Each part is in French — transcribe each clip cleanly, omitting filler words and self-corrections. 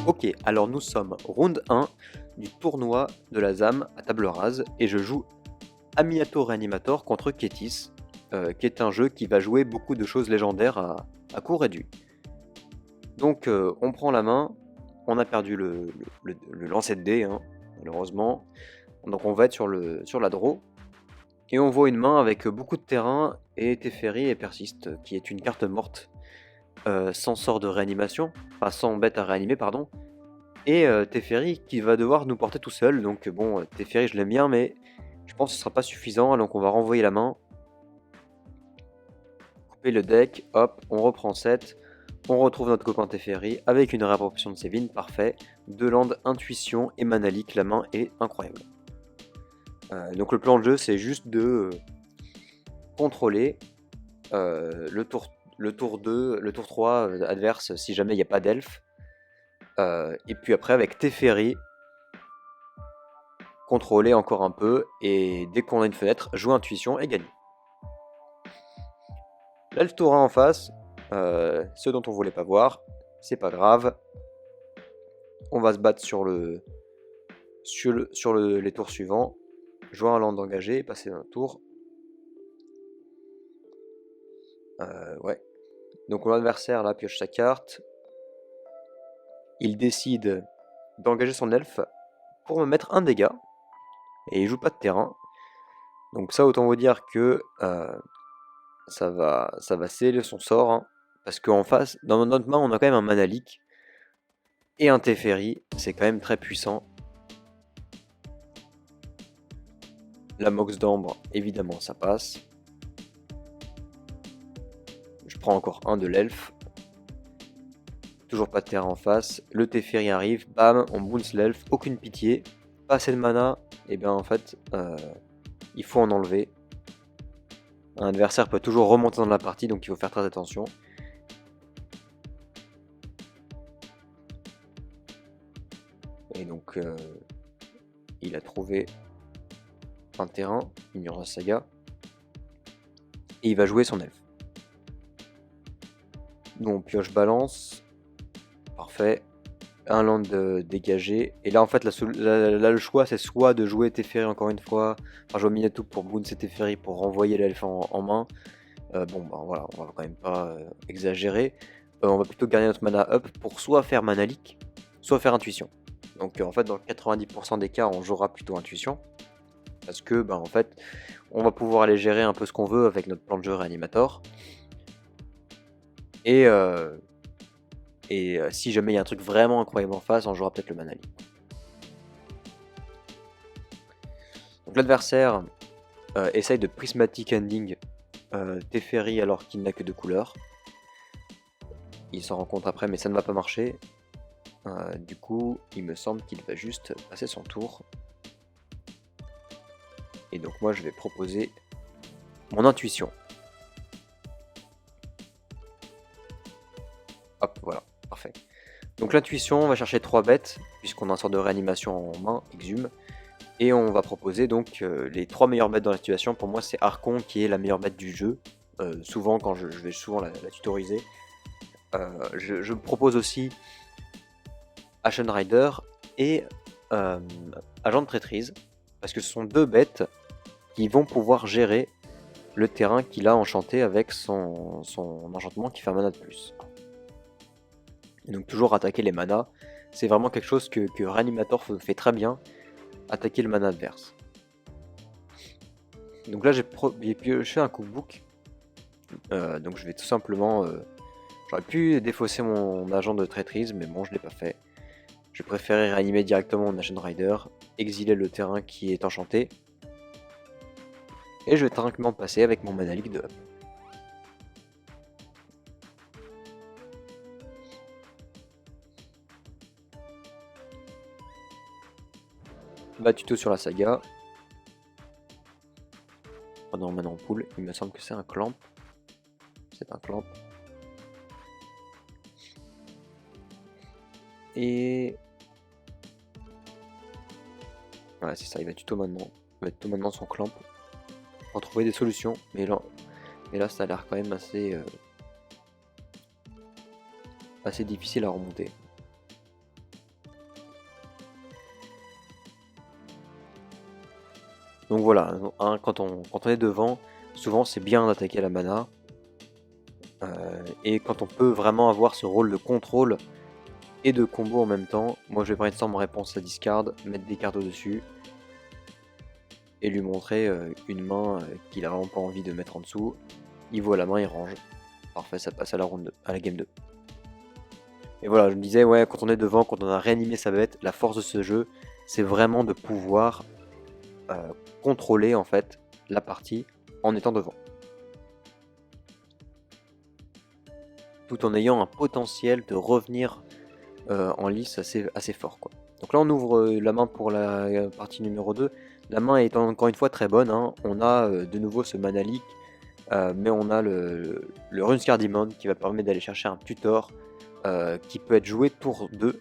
Ok, alors nous sommes round 1 du tournoi de la ZAM à table rase et je joue Amiato Reanimator contre Kétis, qui est un jeu qui va jouer beaucoup de choses légendaires à coût réduit. Donc on prend la main, on a perdu le lancer de dés, hein, malheureusement. Donc on va être sur la draw et on voit une main avec beaucoup de terrain et Teferi et Persiste, qui est une carte morte sans sort de réanimation, enfin sans bête à réanimer, pardon. Et Teferi qui va devoir nous porter tout seul, donc bon, Teferi je l'aime bien, mais je pense que ce sera pas suffisant, donc on va renvoyer la main. Couper le deck, hop, on reprend 7. On retrouve notre copain Teferi avec une réappropriation de Sévin, parfait. 2 landes, intuition et Manalik, la main est incroyable. Donc le plan de jeu c'est juste de contrôler le tour 2, le tour 3 adverse si jamais il n'y a pas d'elfe. Et puis après avec Teferi, contrôler encore un peu, et dès qu'on a une fenêtre, jouer intuition et gagner. L'elfe Taurin en face, ce dont on voulait pas voir, c'est pas grave. On va se battre sur les tours suivants, jouer un land engagé et passer un tour. Ouais. Donc mon adversaire là pioche sa carte. Il décide d'engager son elfe pour me mettre un dégât. Et il joue pas de terrain. Donc ça, autant vous dire que ça va sceller son sort. Hein, parce qu'en face, dans notre main, on a quand même un Manalik et un Teferi. C'est quand même très puissant. La Mox d'Ambre, évidemment, ça passe. Je prends encore un de l'elfe. Toujours pas de terrain en face. Le Teferi arrive. Bam, on bounce l'elfe. Aucune pitié. Pas assez de mana. Et bien en fait, il faut en enlever. Un adversaire peut toujours remonter dans la partie, donc il faut faire très attention. Et donc, il a trouvé un terrain, Ignorance Saga. Et il va jouer son elfe. Nous on pioche balance. Parfait. Un land dégagé. Et là en fait, là, le choix c'est soit de jouer Teferi encore une fois, enfin jouer Minato pour bounce Teferi pour renvoyer l'elfe en main. Bon bah voilà, on va quand même pas exagérer. On va plutôt garder notre mana up pour soit faire mana leak, soit faire intuition. Donc en fait dans 90% des cas on jouera plutôt intuition. Parce que bah, en fait on va pouvoir aller gérer un peu ce qu'on veut avec notre plan de jeu réanimator. Et si jamais il y a un truc vraiment incroyable en face, on jouera peut-être le mana leak. Donc l'adversaire essaye de prismatic ending Teferi alors qu'il n'a que 2 couleurs. Il s'en rend compte après mais ça ne va pas marcher. Du coup il me semble qu'il va juste passer son tour. Et donc moi je vais proposer mon intuition. Hop, voilà, parfait. Donc l'intuition, on va chercher 3 bêtes, puisqu'on a un sort de réanimation en main, exhume. Et on va proposer donc les 3 meilleures bêtes dans la situation. Pour moi c'est Archon qui est la meilleure bête du jeu. Souvent quand je vais souvent la tutoriser. Je propose aussi Ashen Rider et Agent de Traîtrise. Parce que ce sont 2 bêtes qui vont pouvoir gérer le terrain qu'il a enchanté avec son enchantement qui fait un mana de plus. Et donc toujours attaquer les manas, c'est vraiment quelque chose que Reanimator fait très bien, attaquer le mana adverse. Donc là j'ai pioché un cookbook, donc je vais tout simplement... j'aurais pu défausser mon agent de traîtrise, mais bon je l'ai pas fait. Je préférais réanimer directement mon Ashen Rider, exiler le terrain qui est enchanté, et je vais tranquillement passer avec mon Manalik de up. Bas tuto sur la saga. Prenons mana en pool, il me semble que c'est un clamp. C'est un clamp. Et... voilà, c'est ça, il va tuto maintenant. Il va tuto maintenant son clamp. Pour trouver des solutions. Mais là ça a l'air quand même assez difficile à remonter. Donc voilà, hein, quand on est devant, souvent c'est bien d'attaquer la mana. Et quand on peut vraiment avoir ce rôle de contrôle et de combo en même temps, moi je vais brainstorm en réponse à discard, mettre des cartes au-dessus et lui montrer une main qu'il a vraiment pas envie de mettre en dessous. Il voit la main, il range. Parfait, ça passe à la ronde 2, à la game 2. Et voilà, je me disais, ouais, quand on est devant, quand on a réanimé sa bête, la force de ce jeu, c'est vraiment de pouvoir contrôler en fait la partie en étant devant. Tout en ayant un potentiel de revenir en lice assez fort, quoi. Donc là on ouvre la main pour la partie numéro 2. La main est encore une fois très bonne, hein. On a de nouveau ce mana leak, mais on a le Runescar Demon qui va permettre d'aller chercher un tutor qui peut être joué tour 2.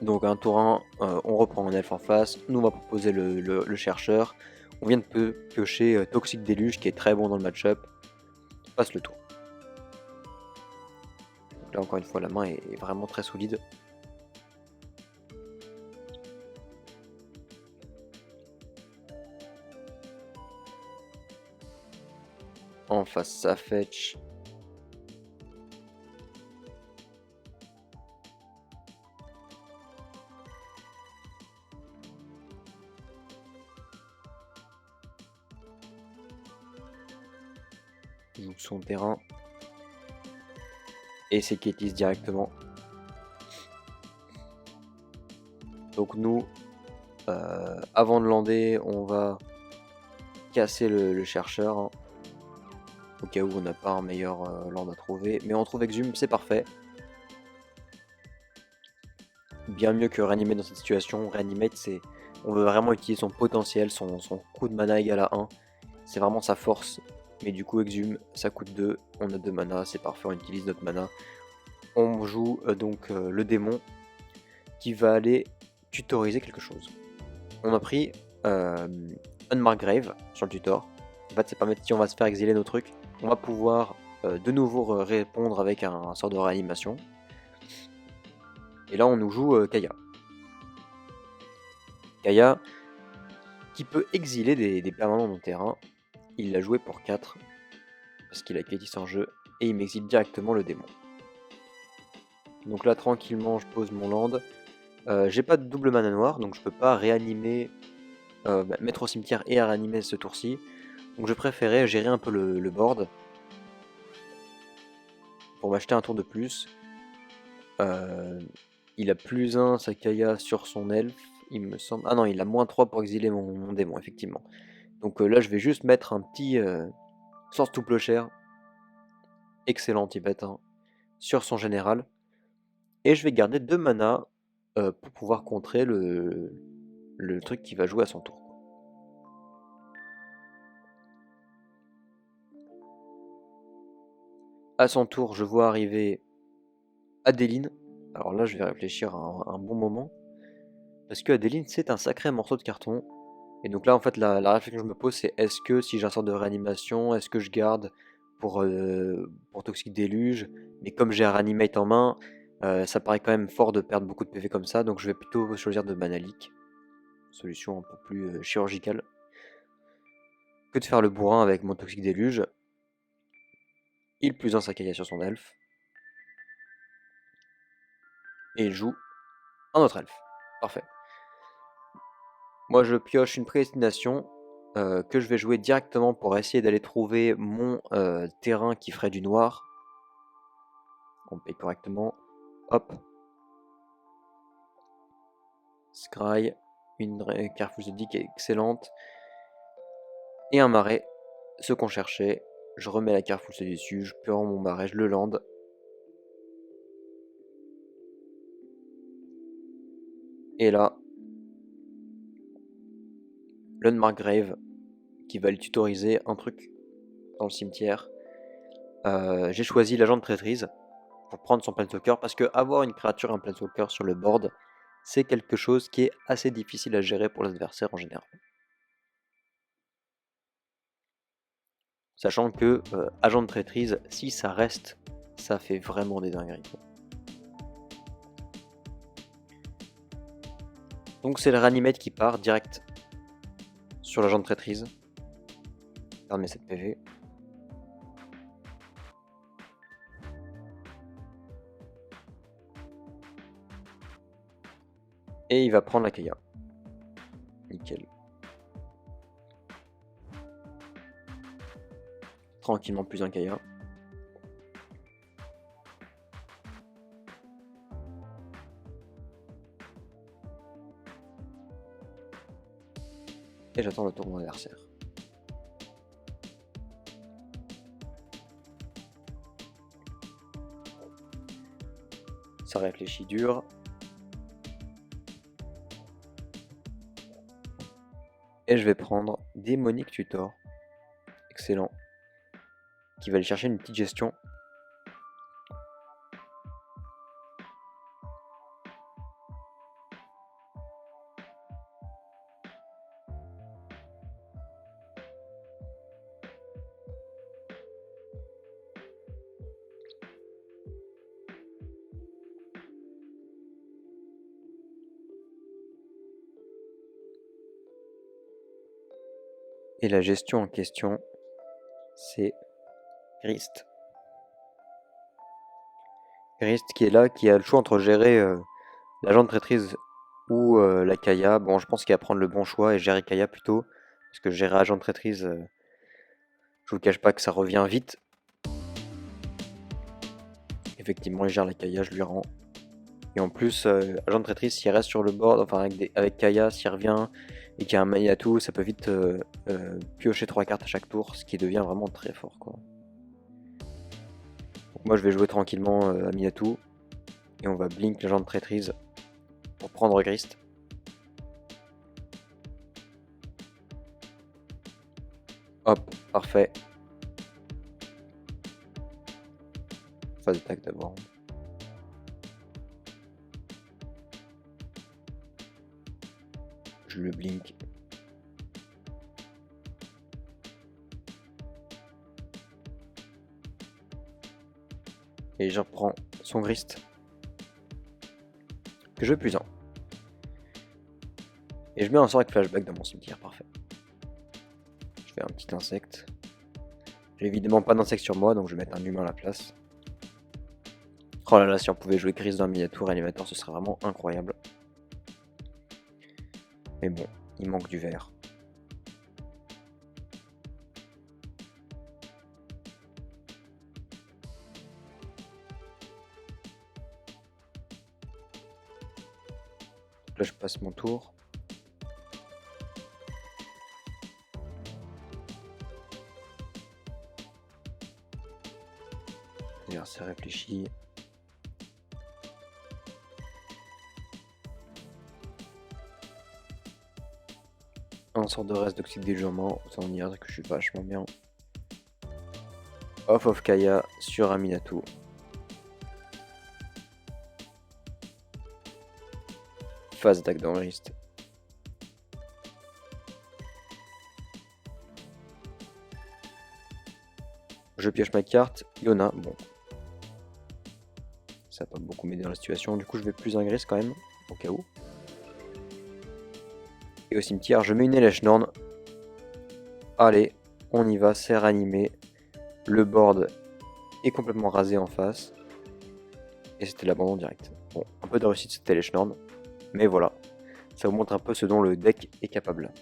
Donc un tour 1, on reprend un elfe en face, nous on va proposer le chercheur. On vient de piocher Toxic Deluge qui est très bon dans le match-up. Passe le tour. Donc là encore une fois la main est vraiment très solide. En face ça fetch. Il joue son terrain. Et c'est Kétis directement. Donc nous, avant de lander, on va casser le chercheur. Hein, au cas où on n'a pas un meilleur land à trouver. Mais on trouve Exhume, c'est parfait. Bien mieux que Reanimate dans cette situation. Reanimate, on veut vraiment utiliser son potentiel, son coût de mana égal à 1. C'est vraiment sa force. Mais du coup, Exhume, ça coûte 2. On a 2 mana, c'est parfait, on utilise notre mana. On joue donc le démon qui va aller tutoriser quelque chose. On a pris Unmarked Grave sur le tutor. En fait, ça permet, si on va se faire exiler nos trucs, on va pouvoir de nouveau répondre avec un sort de réanimation. Et là, on nous joue Kaya. Kaya qui peut exiler des permanents dans le terrain. Il l'a joué pour 4 parce qu'il a Kétis en jeu et il m'exile directement le démon. Donc là, tranquillement, je pose mon land. J'ai pas de double mana noir, donc je peux pas réanimer, mettre au cimetière et réanimer ce tour-ci. Donc je préférais gérer un peu le board pour m'acheter un tour de plus. Il a +1 Sakaya sur son elfe, il me semble. Ah non, il a -3 pour exiler mon démon, effectivement. Donc là, je vais juste mettre un petit Source to Plowshare, excellent Tibet, hein, sur son général. Et je vais garder 2 mana pour pouvoir contrer le truc qui va jouer à son tour. À son tour, je vois arriver Adeline. Alors là, je vais réfléchir à un bon moment. Parce que Adeline, c'est un sacré morceau de carton. Et donc là, en fait, la réflexion que je me pose, c'est est-ce que si j'ai un sort de réanimation, est-ce que je garde pour Toxic Déluge? Mais comme j'ai un Reanimate en main, ça paraît quand même fort de perdre beaucoup de PV comme ça. Donc je vais plutôt choisir de Mana Leak. Solution un peu plus chirurgicale. Que de faire le bourrin avec mon Toxic Déluge. Il +1 Sakaya sur son elfe. Et il joue un autre elfe. Parfait. Moi je pioche une prédestination que je vais jouer directement pour essayer d'aller trouver mon terrain qui ferait du noir. On paye correctement. Hop. Scry. Une Carrefour de qui est excellente. Et un marais. Ce qu'on cherchait. Je remets la Carrefour dessus. Je pure mon marais. Je le land. Et là. L'Unmarked Grave. Qui va le tutoriser un truc dans le cimetière. J'ai choisi l'agent de traîtrise pour prendre son Planeswalker parce que avoir une créature, un Planeswalker sur le board, c'est quelque chose qui est assez difficile à gérer pour l'adversaire en général. Sachant que agent de traîtrise, si ça reste, ça fait vraiment des dingueries. Donc c'est le Ranimate qui part direct sur l'agent de traîtrise. Perd mes 7 PV. Et il va prendre la Kaya. Nickel. Tranquillement plus un Kaya. Et j'attends le tour de mon adversaire. Ça réfléchit dur. Et je vais prendre Démonique Tutor. Excellent. Qui va aller chercher une petite gestion. Et la gestion en question, c'est Grist. Grist qui est là, qui a le choix entre gérer l'agent de traîtrise ou la Kaya. Bon, je pense qu'il va prendre le bon choix et gérer Kaya plutôt. Parce que gérer agent de traîtrise, je vous cache pas que ça revient vite. Effectivement, il gère la Kaya, je lui rends. Et en plus, agent de traîtrise, s'il reste sur le board, enfin avec Kaya, s'il revient et qu'il y a un Mayatu, ça peut vite piocher 3 cartes à chaque tour, ce qui devient vraiment très fort, quoi. Donc moi je vais jouer tranquillement à Mayatu et on va blink l'agent de traîtrise pour prendre Grist. Hop, parfait. Phase d'attaque d'abord. Je le blink. Et je reprends son Grist. Que je veux plus un. Et je mets un sort avec flashback dans mon cimetière, parfait. Je fais un petit insecte. J'ai évidemment pas d'insecte sur moi, donc je vais mettre un humain à la place. Oh là là, si on pouvait jouer Grist dans un miniature animateur, ce serait vraiment incroyable. Mais bon, il manque du vert. Là, je passe mon tour. D'ailleurs, c'est réfléchi. Un sort de reste d'oxyde d'éjouement, autant dire que je suis vachement bien. Off of Kaya sur Aminatou. Phase d'attaque dans le Grist. Je pioche ma carte, Yona, bon. Ça va pas beaucoup m'aider dans la situation, du coup je vais plus un Grist quand même, au cas où. Et au cimetière, je mets une Eleshnorn. Allez, on y va, c'est ranimé. Le board est complètement rasé en face. Et c'était l'abandon direct. Bon, un peu de réussite cette Eleshnorn. Mais voilà, ça vous montre un peu ce dont le deck est capable.